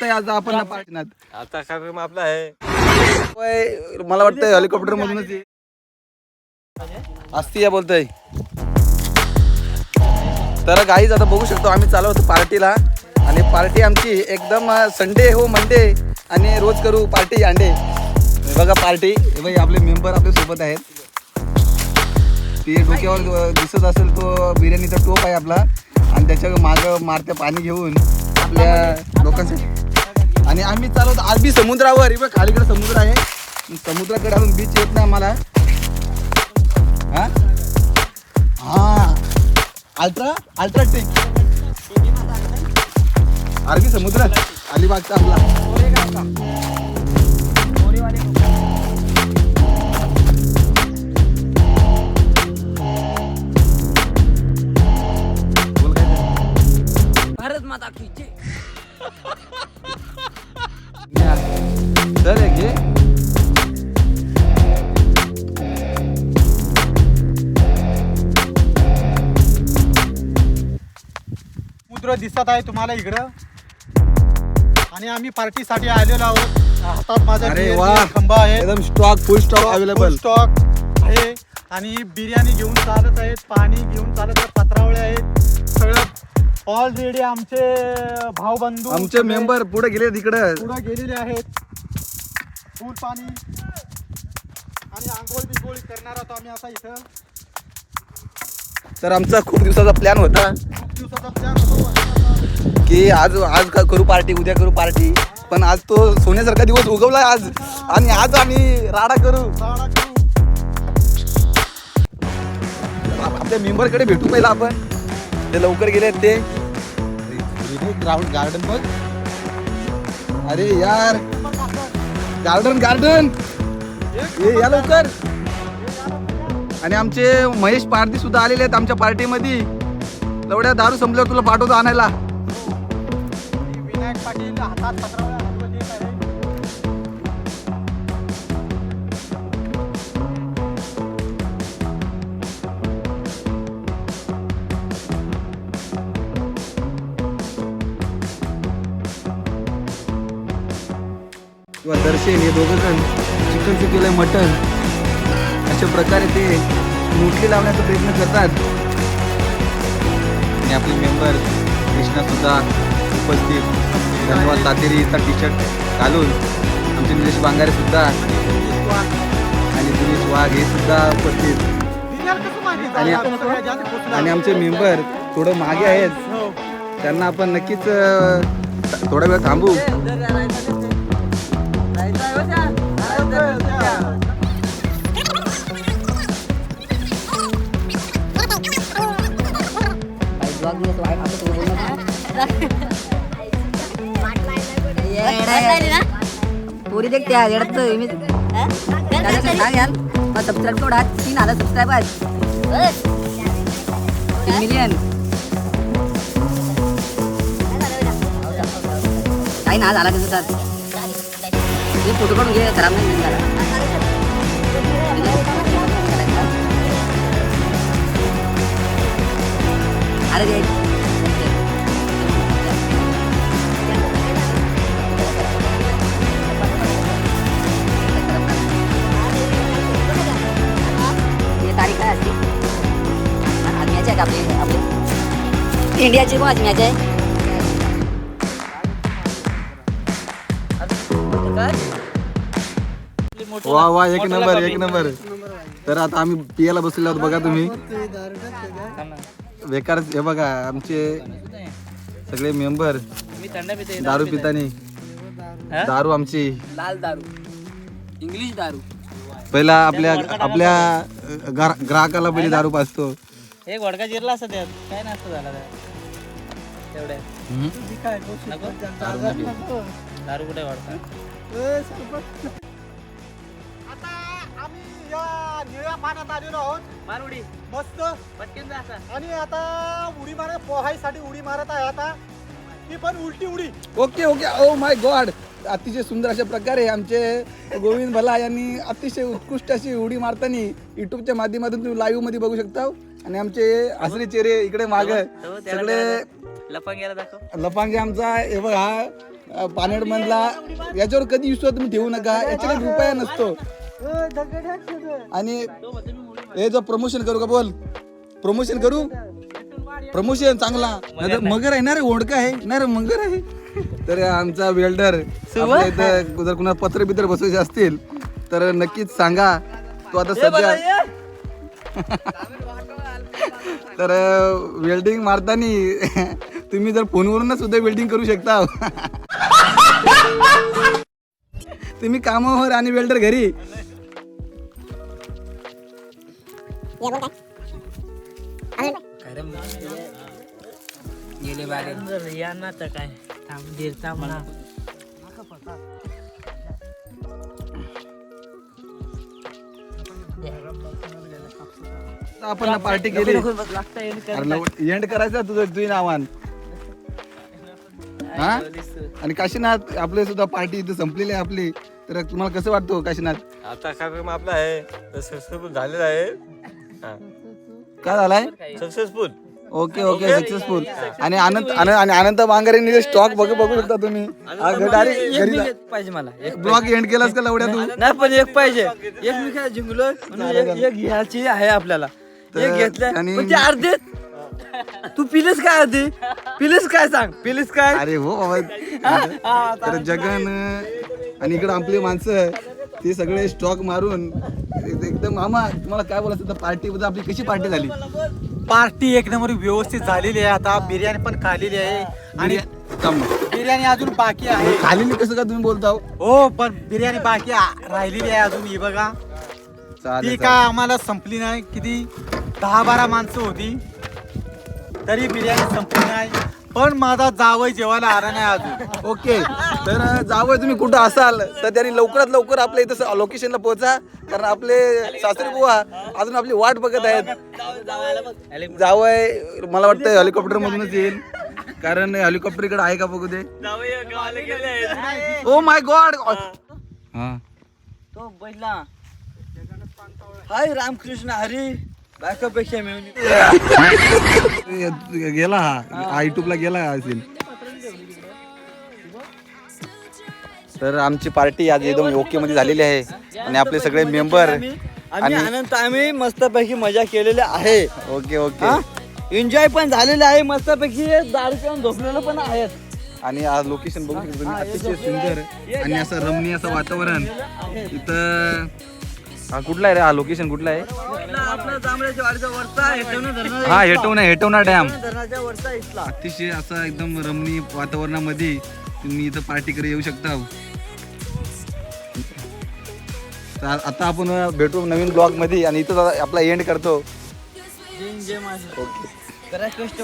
वाटतंय आज आपण पाठणार आता कार्यक्रम आपला आहे. मला वाटतंय हेलिकॉप्टर मधूनच असती या बोलतोय. तर गाईज आता बघू शकतो आम्ही चालू होतो पार्टीला आणि पार्टी आमची एकदम संडे हो मंडे आणि रोज करू पार्टी अंडे. बघा पार्टी भाई आपले मेंबर आपल्या सोबत आहेत. ते डोक्यावर दिसत असेल तो बिर्याणीचा टोप आहे आपला आणि त्याच्या मागं मारत्या पाणी घेऊन आपल्या लोकांसाठी. आणि आम्ही चालू होतो अरबी समुद्रावर. बघ खालीकडे समुद्र आहे, समुद्राकडे अजून बीच येत नाही आम्हाला. हा अल्ट्राटेक अरबी समुद्र अलिबागचा आपला. भारत माता की जय. चल घे समुद्र दिसत आहे तुम्हाला इकडं आणि आम्ही पार्टीसाठी आलेलो आहोत. हातात माझा अरे beer वा. चा खंबा आहे, एकदम स्टॉक फुल स्टॉक अवेलेबल. स्टॉक आहे आणि बिर्याणी घेऊन चालत आहेत, पाणी घेऊन चालत आहेत, पत्रावळे आहेत सगळं. ऑलरेडी आमचे भाऊबंधू आमचे मेंबर पुढे गेले तिकडे पुढे गेलेले आहेत. फुल पाणी आणि आंघोळ बिंघोळ करणार आहोत आम्ही आता इथं. तर आमचा खूप दिवसाचा प्लॅन होता खूप दिवसाचा प्लॅन होता की आज करू पार्टी, उद्या करू पार्टी, पण आज तो सोन्यासारखा दिवस उगवला आज आणि आज आम्ही राडा करू. आपल्या मेंबरकडे भेटू पहिला आपण. ते लवकर गेले ते ग्राउंड गार्डन बघ. अरे यार गार्डन ये या लवकर. आणि आमचे महेश पारधी सुद्धा आलेले आहेत आमच्या पार्टीमध्ये. एवढ्या दारू संपल्यावर तुला पाठवतो आणायला. विनायक पाटील हातात पत्रावळ्या हातात येत आहे. किंवा दर्शन हे दोघं जण चिकनचं केलंय मटन. अशा प्रकारे ते मुठली लावण्याचा प्रयत्न करतात. आणि आपले मेंबर कृष्णा सुद्धा उपस्थित. धन्यवाद तातेरीचा टी शर्ट घालून. आमचे निलेश बांगारे सुद्धा आणि दिनेश वाघ हे सुद्धा उपस्थित. आणि आमचे मेंबर थोडं मागे आहेत, त्यांना आपण नक्कीच थोडा वेळ थांबू. पूरी देखते हैं यार तो इमेज सांग यार. और सब्सक्राइब करा 3,000 सबस्क्राइबर 3 मिलियन काही ना झाला त्याचा. हे फोटो काढून घे, खराब नाही झाला. अरे तारीख काय असते आज मॅच आहे का आपली इंडियाची पण आज मॅच आहे. वा वा एक नंबर. तर आता आम्ही पियाला बसलेलो आहोत बघा तुम्ही. बेकार हे बघा आमचे सगळे मेंबर दारू पितानी. दारू आमची लाल दारू, इंग्लिश दारू. पहिला आपल्या ग्राहकाला पहिले दारू पाजतो. एक वडका जिरला असं त्यात काय नसतं झाला तेवढ्या दारू कुठे वडका. आता आम्ही या निळ्या पाण्यात आलेलो आहोत. मार उडी मस्त पटकन जा असा. आणि आता उडी मारत पोहायसाठी उडी मारत आहे आता. ती पण उलटी उडी. Okay oh my God. अतिशय सुंदर अशा प्रकारे आमचे गोविंद भला यांनी अतिशय उत्कृष्ट अशी उडी मारताना युट्यूबच्या माध्यमातून तुम्ही लाईव्ह मध्ये बघू शकता. आणि आमचे हसरे चेहरे इकडे माग सगळे लफंग्याला दाखव. लफांगे आमचा हे बघ हा पानेड मधला याच्यावर कधी विश्वास तुम्ही ठेवू नका, याच्याकडे रुपया नसतो. आणि हे जो प्रमोशन करू का, बोल प्रमोशन करू, प्रमोशन चांगला. नाहीतर मगर आहे ना रे, ओढका आहे ना रे, मगर आहे. तर आमचा वेल्डर इथं जर कुणाला पत्र बित्र बसवायचे असतील तर नक्कीच सांगा. तो आता सध्या तर वेल्डिंग मारताना तुम्ही जर फोनवरूनच सुद्धा वेल्डिंग करू शकता. तुम्ही कामावर आणि वेल्डर घरी. गेले बारे या ना तर काय थांब दीरचा म्हणा. आपण पार्टी केली, एंड करायचं तुझं तुझं नावान. हा आणि काशीनाथ आपले सुद्धा पार्टी इथे संपलेली आहे आपली. तर तुम्हाला कसं वाटतं काशीनाथ? आता कार्यक्रम आपला आहे सक्सेसफुल झालेला आहे. काय झालाय? सक्सेसफुल. Okay okay successful. आणि अनंत बांगरेंनी स्टॉक बघू शकता तुम्ही. पाहिजे मला ब्लॉग एंड केलास का लवड्या तू? नाही पण एक पाहिजे, एक मी काय जिंकलो एक घ्यायची आहे आपल्याला. एक घेतल्या पण ते अर्धे तू पिलेस काय, अर्धे पिलेस काय, सांग पिलेस काय? अरे हो बाबा. तर जगन आणि इकडे आपली माणसं ते सगळे स्टॉक मारून एकदम. मामा तुम्हाला काय बोलायचं पार्टी बद्दल? आपली कशी पार्टी झाली? पार्टी एक नंबर व्यवस्थित झालेली आहे. आता बिर्याणी पण खाल्लेली आहे आणि बिर्याणी अजून बाकी आहे. खाली कसं का तुम्ही बोलता? हो पण बिर्याणी बाकी राहिलेली आहे अजून. ही बघा ती काय आम्हाला संपली नाही. किती 10-12 माणसं होती तरी बिर्याणी संपली नाही. पण माझा जावई जेवायला आला नाही अजून. ओके. तर जावं तुम्ही कुठं असाल तर त्यांनी लवकरात लवकर आपल्या इथं लोकेशनला पोहोचा, कारण आपले सासरी बुवा अजून आपली वाट बघत आहेत. जावय मला वाटतं हेलिकॉप्टर मधूनच येईल, कारण हेलिकॉप्टर इकडे आहे का बघू दे. Oh my God. हा तो बैला हाय रामकृष्ण हरी बायकोपेक्षा मिळून गेला, हा युट्यूबला गेला असेल. तर आमची पार्टी आज एकदम ओके मध्ये झालेली आहे आणि आपले सगळे मेंबर आम्ही आनंद आम्ही मस्तपैकी मजा केलेली आहे. Okay okay. एन्जॉय पण झालेलं आहे मस्तपैकी. दारू पिऊन झोपलेलं पण आहेत. आणि आज लोकेशन बघू शकतो तुम्ही, अतिशय सुंदर आणि असं रमणीय असं वातावरण इथं. हा कुठला आहे रे, हा लोकेशन कुठला आहे? आपला जांभळ्याच्या वाडीचा वरचा धरण. हा हेटवणा डॅम. धरणाच्या वरचा इथला अतिशय असं एकदम रमणीय वातावरणामध्ये तुम्ही इथं पार्टी करे येऊ शकता. आता आपण भेटू नवीन ब्लॉग मध्ये आणि इथं आपला एंड करतो. जय माझे. ओके. करा कष्ट